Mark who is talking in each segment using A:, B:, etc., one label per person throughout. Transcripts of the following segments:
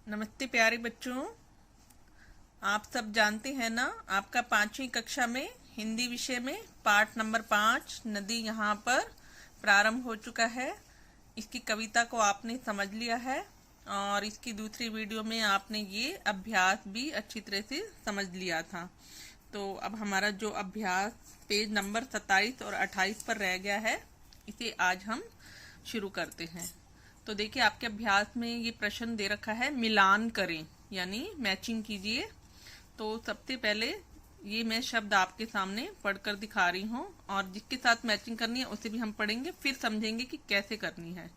A: नमस्ते प्यारे बच्चों। आप सब जानते हैं ना, आपका 5वीं कक्षा में हिंदी विषय में पाठ नंबर 5 नदी यहाँ पर प्रारंभ हो चुका है। इसकी कविता को आपने समझ लिया है और इसकी दूसरी वीडियो में आपने ये अभ्यास भी अच्छी तरह से समझ लिया था। तो अब हमारा जो अभ्यास पेज नंबर 27 और 28 पर रह गया है, इसे आज हम शुरू करते हैं। तो देखिए, आपके अभ्यास में ये प्रश्न दे रखा है, मिलान करें यानी मैचिंग कीजिए। तो सबसे पहले ये मैं शब्द आपके सामने पढ़कर दिखा रही हूँ और जिसके साथ मैचिंग करनी है उसे भी हम पढ़ेंगे, फिर समझेंगे कि कैसे करनी है।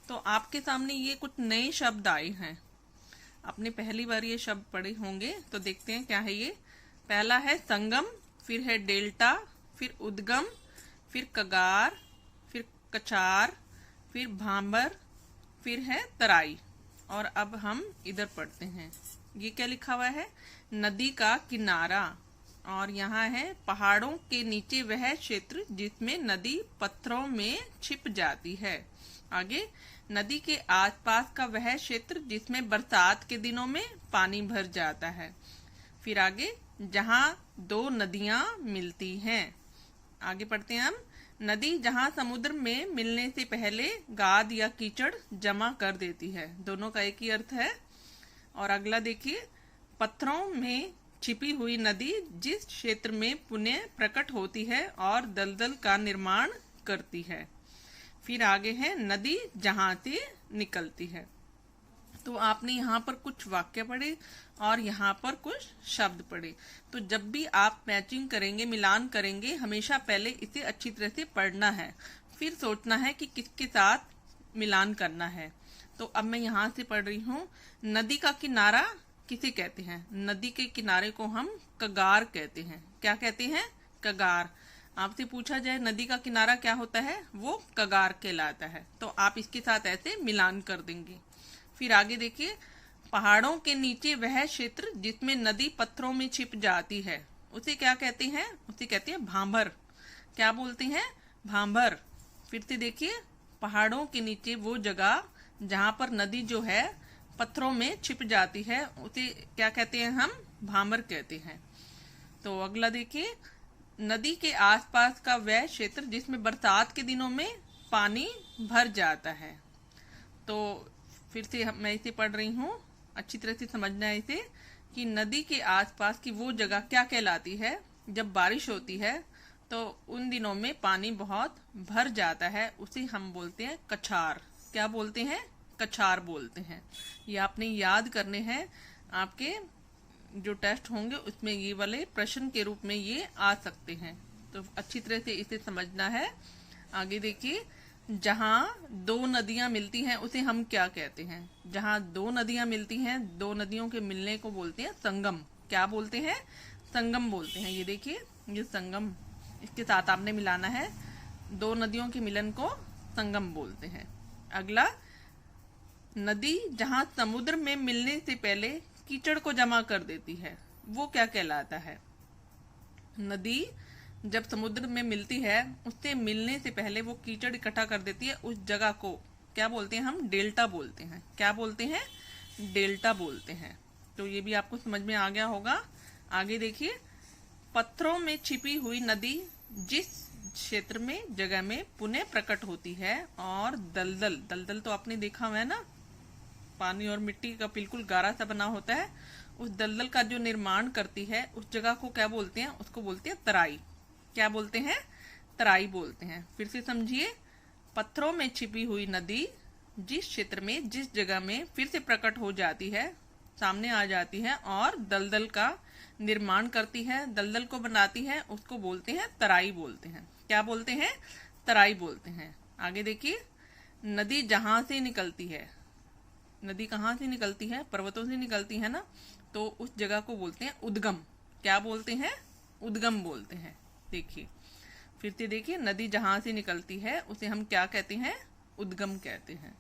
A: तो आपके सामने ये कुछ नए शब्द आए हैं, आपने पहली बार ये शब्द पढ़े होंगे। तो देखते हैं क्या है ये। पहला है संगम, फिर है डेल्टा, फिर उद्गम, फिर कगार, फिर कचार, फिर भांबर, फिर है तराई। और अब हम इधर पढ़ते हैं, ये क्या लिखा हुआ है, नदी का किनारा। और यहाँ है पहाड़ों के नीचे वह क्षेत्र जिसमें नदी पत्थरों में छिप जाती है। आगे, नदी के आसपास का वह क्षेत्र जिसमें बरसात के दिनों में पानी भर जाता है। फिर आगे, जहाँ दो नदियां मिलती हैं। आगे पढ़ते हैं हम, नदी जहाँ समुद्र में मिलने से पहले गाद या कीचड़ जमा कर देती है। दोनों का एक ही अर्थ है। और अगला देखिए, पत्थरों में छिपी हुई नदी जिस क्षेत्र में पुनः प्रकट होती है और दलदल का निर्माण करती है। फिर आगे है, नदी जहाँ से निकलती है। तो आपने यहाँ पर कुछ वाक्य पढ़े और यहाँ पर कुछ शब्द पढ़े। तो जब भी आप मैचिंग करेंगे, मिलान करेंगे, हमेशा पहले इसे अच्छी तरह से पढ़ना है, फिर सोचना है कि किसके साथ मिलान करना है। तो अब मैं यहाँ से पढ़ रही हूँ, नदी का किनारा किसे कहते हैं? नदी के किनारे को हम कगार कहते हैं। क्या कहते हैं? कगार। आपसे पूछा जाए नदी का किनारा क्या होता है, वो कगार कहलाता है। तो आप इसके साथ ऐसे मिलान कर देंगे। फिर आगे देखिए, पहाड़ों के नीचे वह क्षेत्र जिसमें नदी पत्थरों में छिप जाती है, उसे क्या कहते हैं? उसे कहते हैं भांबर। क्या बोलते हैं? भांबर। फिर से देखिए, पहाड़ों के नीचे वो जगह जहां पर नदी जो है पत्थरों में छिप जाती है, उसे क्या कहते हैं? हम भांबर कहते हैं। तो अगला देखिए, नदी के आसपास का वह क्षेत्र जिसमें बरसात के दिनों में पानी भर जाता है। तो फिर से मैं इसे पढ़ रही हूँ, अच्छी तरह से समझना है इसे, कि नदी के आसपास की वो जगह क्या कहलाती है, जब बारिश होती है तो उन दिनों में पानी बहुत भर जाता है, उसे हम बोलते हैं कछार। क्या बोलते हैं? कछार बोलते हैं। ये आपने याद करने हैं, आपके जो टेस्ट होंगे उसमें ये वाले प्रश्न के रूप में ये आ सकते हैं। तो अच्छी तरह से इसे समझना है। आगे देखिए, जहाँ दो नदियां मिलती हैं उसे हम क्या कहते हैं? जहाँ दो नदियां मिलती हैं, दो नदियों के मिलने को बोलते हैं संगम। क्या बोलते हैं? संगम बोलते हैं। ये देखिए, ये संगम, इसके साथ आपने मिलाना है, दो नदियों के मिलन को संगम बोलते हैं। अगला, नदी जहाँ समुद्र में मिलने से पहले कीचड़ को जमा कर देती है, वो क्या कहलाता है? नदी जब समुद्र में मिलती है, उससे मिलने से पहले वो कीचड़ इकट्ठा कर देती है, उस जगह को क्या बोलते हैं? हम डेल्टा बोलते हैं। क्या बोलते हैं? डेल्टा बोलते हैं। तो ये भी आपको समझ में आ गया होगा। आगे देखिए, पत्थरों में छिपी हुई नदी जिस क्षेत्र में, जगह में पुनः प्रकट होती है और दलदल, दलदल तो आपने देखा हुआ है ना, पानी और मिट्टी का बिल्कुल गारा सा बना होता है, उस दलदल का जो निर्माण करती है, उस जगह को क्या बोलते हैं? उसको बोलते हैं तराई। क्या बोलते हैं? तराई बोलते हैं। फिर से समझिए, पत्थरों में छिपी हुई नदी जिस क्षेत्र में, जिस जगह में फिर से प्रकट हो जाती है, सामने आ जाती है और दलदल का निर्माण करती है, दलदल को बनाती है, उसको बोलते हैं तराई बोलते हैं। क्या बोलते हैं? तराई बोलते हैं। आगे देखिए, नदी जहां से निकलती है, नदी कहाँ से निकलती है? पर्वतों से निकलती है ना, तो उस जगह को बोलते हैं उद्गम। क्या बोलते हैं? उद्गम बोलते हैं। देखिए, फिर से देखिए, नदी जहां से निकलती है उसे हम क्या कहते हैं? उद्गम कहते हैं।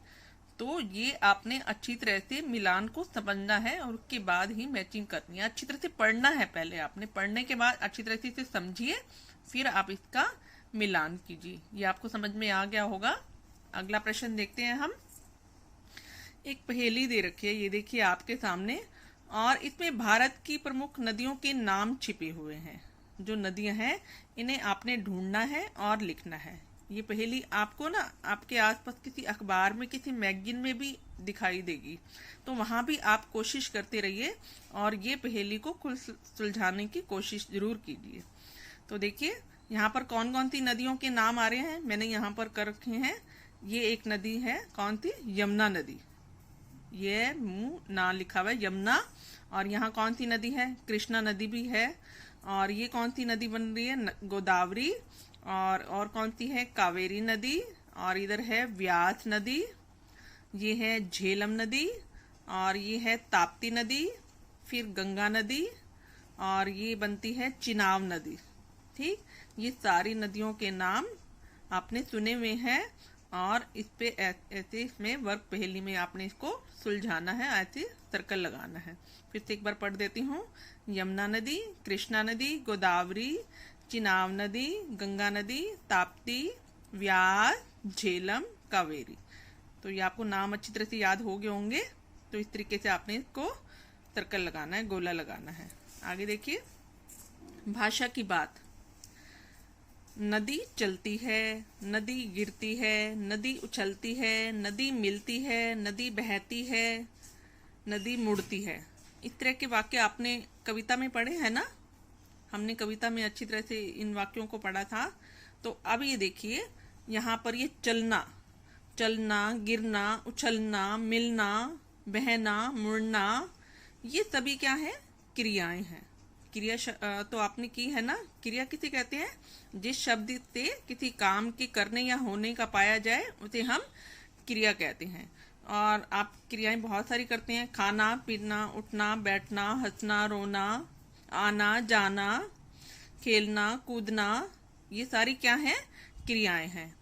A: तो ये आपने अच्छी तरह से मिलान को समझना है और उसके बाद ही मैचिंग करनी है। अच्छी तरह से पढ़ना है, पहले आपने पढ़ने के बाद अच्छी तरह से इसे समझिए, फिर आप इसका मिलान कीजिए। ये आपको समझ में आ गया होगा। अगला प्रश्न देखते हैं हम। एक पहेली दे रखी है, ये देखिए आपके सामने, और इसमें भारत की प्रमुख नदियों के नाम छिपे हुए हैं। जो नदियां हैं इन्हें आपने ढूंढना है और लिखना है। ये पहेली आपको ना आपके आसपास किसी अखबार में, किसी मैगजीन में भी दिखाई देगी, तो वहां भी आप कोशिश करते रहिए और ये पहेली को खुद सुलझाने की कोशिश जरूर कीजिए। तो देखिए यहाँ पर कौन कौन सी नदियों के नाम आ रहे हैं, मैंने यहाँ पर कर रखे हैं। ये एक नदी है, कौन सी? यमुना नदी। ये मुंह ना लिखा हुआ है, यमुना। और यहाँ कौन सी नदी है? कृष्णा नदी भी है। और ये कौन सी नदी बन रही है? गोदावरी। और कौन सी है? कावेरी नदी। और इधर है व्यास नदी, ये है झेलम नदी, और ये है ताप्ती नदी, फिर गंगा नदी, और ये बनती है चिनाब नदी। ठीक, ये सारी नदियों के नाम आपने सुने हुए हैं और इस पे ऐसे इसमें वर्ग पहेली में आपने इसको सुलझाना है, ऐसे सर्कल लगाना है। फिर से एक बार पढ़ देती हूँ। यमुना नदी, कृष्णा नदी, गोदावरी, चिनाब नदी, गंगा नदी, ताप्ती, व्यास, झेलम, कावेरी। तो ये आपको नाम अच्छी तरह से याद हो गए होंगे। तो इस तरीके से आपने इसको सर्कल लगाना है, गोला लगाना है। आगे देखिए, भाषा की बात। नदी चलती है, नदी गिरती है, नदी उछलती है, नदी मिलती है, नदी बहती है, नदी मुड़ती है। इस तरह के वाक्य आपने कविता में पढ़े हैं ना? हमने कविता में अच्छी तरह से इन वाक्यों को पढ़ा था। तो अब ये देखिए, यहाँ पर ये चलना, चलना, गिरना, उछलना, मिलना, बहना, मुड़ना, ये सभी क्या है? क्रियाएं हैं। क्रिया तो आपने की है ना। क्रिया किसे कहते हैं? जिस शब्द से किसी काम के करने या होने का पाया जाए उसे हम क्रिया कहते हैं। और आप क्रियाएं बहुत सारी करते हैं। खाना, पीना, उठना, बैठना, हंसना, रोना, आना, जाना, खेलना, कूदना, ये सारी क्या है? क्रियाएं हैं।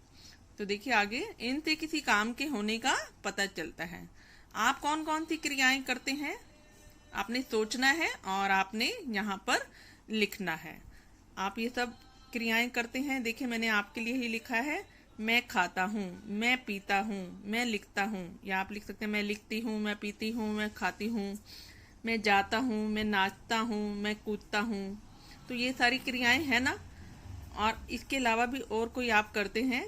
A: तो देखिए आगे, इनसे किसी काम के होने का पता चलता है। आप कौन कौन सी क्रियाएं करते हैं? आपने सोचना है और आपने यहाँ पर लिखना है। आप ये सब क्रियाएं करते हैं। देखिए मैंने आपके लिए ही लिखा है। मैं खाता हूँ, मैं पीता हूँ, मैं लिखता हूँ। या आप लिख सकते हैं मैं लिखती हूँ, मैं पीती हूँ, मैं खाती हूँ, मैं जाता हूँ, मैं नाचता हूँ, मैं कूदता हूँ। तो ये सारी क्रियाएं हैं ना। और इसके अलावा भी और कोई आप करते हैं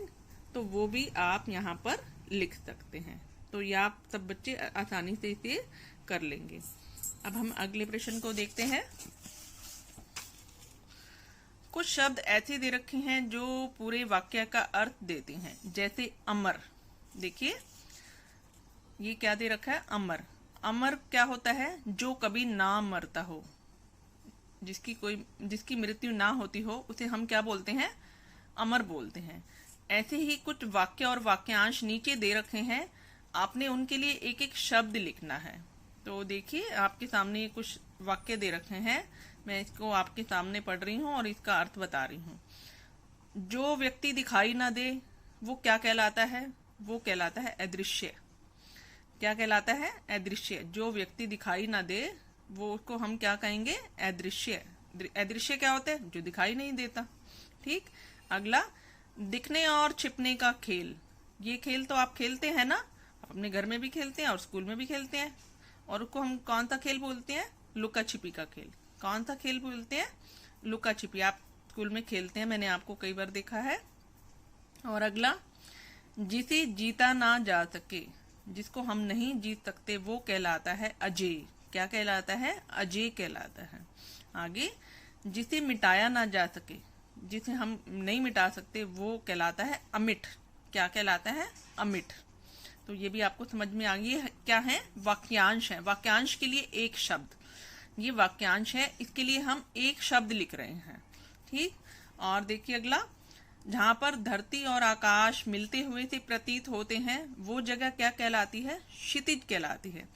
A: तो वो भी आप यहाँ पर लिख सकते हैं। तो ये आप सब बच्चे आसानी से इसे कर लेंगे। अब हम अगले प्रश्न को देखते हैं। कुछ शब्द ऐसे दे रखे हैं जो पूरे वाक्य का अर्थ देते हैं, जैसे अमर। देखिए ये क्या दे रखा है? अमर। अमर क्या होता है? जो कभी ना मरता हो, जिसकी मृत्यु ना होती हो, उसे हम क्या बोलते हैं? अमर बोलते हैं। ऐसे ही कुछ वाक्य और वाक्यांश नीचे दे रखे हैं, आपने उनके लिए एक एक शब्द लिखना है। तो देखिए आपके सामने कुछ वाक्य दे रखे हैं, मैं इसको आपके सामने पढ़ रही हूँ और इसका अर्थ बता रही हूँ। जो व्यक्ति दिखाई ना दे वो क्या कहलाता है? वो कहलाता है अदृश्य। क्या कहलाता है? अदृश्य। जो व्यक्ति दिखाई ना दे वो उसको हम क्या कहेंगे? अदृश्य। अदृश्य क्या होता है? जो दिखाई नहीं देता। ठीक। अगला, दिखने और छिपने का खेल। ये खेल तो आप खेलते हैं ना, आप अपने घर में भी खेलते हैं और स्कूल में भी खेलते हैं। और उसको हम कौन सा खेल बोलते हैं? लुका छिपी का खेल। कौन सा खेल बोलते हैं? लुका छिपी। आप स्कूल में खेलते हैं, मैंने आपको कई बार देखा है। और अगला, जिसे जीता ना जा सके, जिसको हम नहीं जीत सकते, वो कहलाता है अजेय। क्या कहलाता है? अजेय कहलाता है। आगे, जिसे मिटाया ना जा सके, जिसे हम नहीं मिटा सकते, वो कहलाता है अमिट। क्या कहलाता है? अमिट। तो ये भी आपको समझ में आ गई। क्या है? वाक्यांश है। वाक्यांश के लिए एक शब्द, ये वाक्यांश है, इसके लिए हम एक शब्द लिख रहे हैं। ठीक। और देखिए अगला, जहां पर धरती और आकाश मिलते हुए से प्रतीत होते हैं वो जगह क्या कहलाती है? क्षितिज कहलाती है।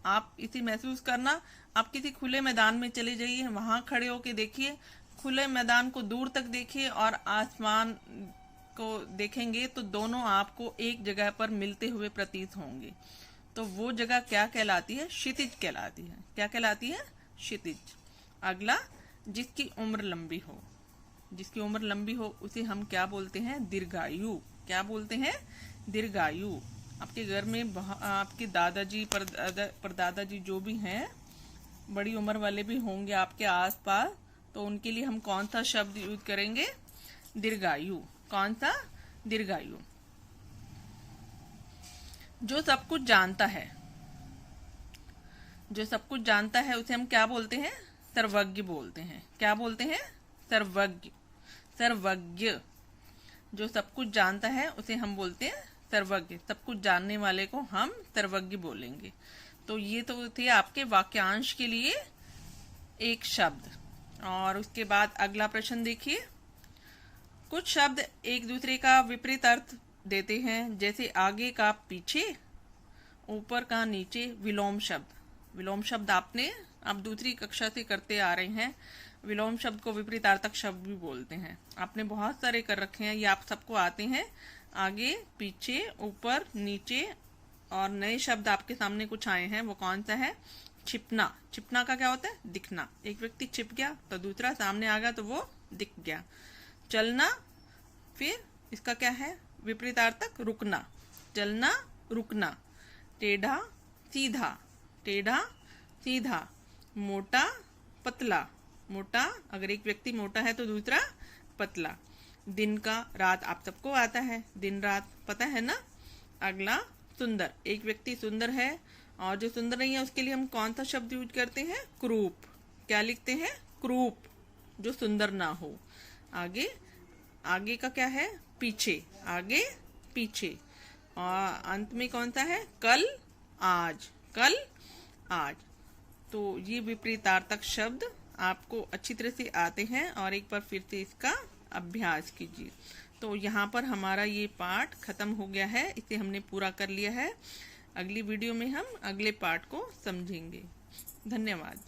A: आप इसे महसूस करना, आप किसी खुले मैदान में चले जाइए, वहां खड़े होके देखिए, खुले मैदान को दूर तक देखिए और आसमान को देखेंगे तो दोनों आपको एक जगह पर मिलते हुए प्रतीत होंगे। तो वो जगह क्या कहलाती है? क्षितिज कहलाती है। क्या कहलाती है? क्षितिज। अगला, जिसकी उम्र लंबी हो, जिसकी उम्र लंबी हो उसे हम क्या बोलते हैं? दीर्घायु। क्या बोलते हैं? दीर्घायु। आपके घर में आपके दादाजी परदादाजी जो भी हैं, बड़ी उम्र वाले भी होंगे आपके आसपास, तो उनके लिए हम कौन सा शब्द यूज करेंगे? दीर्घायु। कौन सा? दीर्घायु। जो सब कुछ जानता है, जो सब कुछ जानता है उसे हम क्या बोलते हैं? सर्वज्ञ बोलते हैं। क्या बोलते हैं? सर्वज्ञ। सर्वज्ञ। जो सब कुछ जानता है उसे हम बोलते हैं सर्वज्ञ। सब कुछ जानने वाले को हम सर्वज्ञ बोलेंगे। तो ये तो थे आपके वाक्यांश के लिए एक शब्द। और उसके बाद अगला प्रश्न देखिए। कुछ शब्द एक दूसरे का विपरीत अर्थ देते हैं, जैसे आगे का पीछे, ऊपर का नीचे। विलोम शब्द। विलोम शब्द आप दूसरी कक्षा से करते आ रहे हैं। विलोम शब्द को विपरीतार्थक शब्द भी बोलते हैं। आपने बहुत सारे कर रखे हैं, ये आप सबको आते हैं। आगे पीछे, ऊपर नीचे। और नए शब्द आपके सामने कुछ आए हैं, वो कौन सा है? छिपना। छिपना का क्या होता है? दिखना। एक व्यक्ति छिप गया तो दूसरा सामने आ गया तो वो दिख गया। चलना, फिर इसका क्या है? विपरीतार्थक रुकना। चलना, रुकना। टेढ़ा, सीधा। टेढ़ा, सीधा। मोटा, पतला। मोटा, अगर एक व्यक्ति मोटा है तो दूसरा पतला। दिन का, रात आप सबको आता है, दिन रात पता है ना। अगला सुंदर। एक व्यक्ति सुंदर है और जो सुंदर नहीं है उसके लिए हम कौन सा शब्द यूज करते हैं? क्रूप। क्या लिखते हैं? क्रूप। जो सुंदर ना हो। आगे, आगे का क्या है? पीछे। आगे पीछे। और अंत में कौन सा है? कल, आज। कल, आज। तो ये विपरीतार्थक शब्द आपको अच्छी तरह से आते हैं और एक बार फिर से इसका अभ्यास कीजिए। तो यहाँ पर हमारा ये पाठ खत्म हो गया है, इसे हमने पूरा कर लिया है। अगली वीडियो में हम अगले पाठ को समझेंगे। धन्यवाद।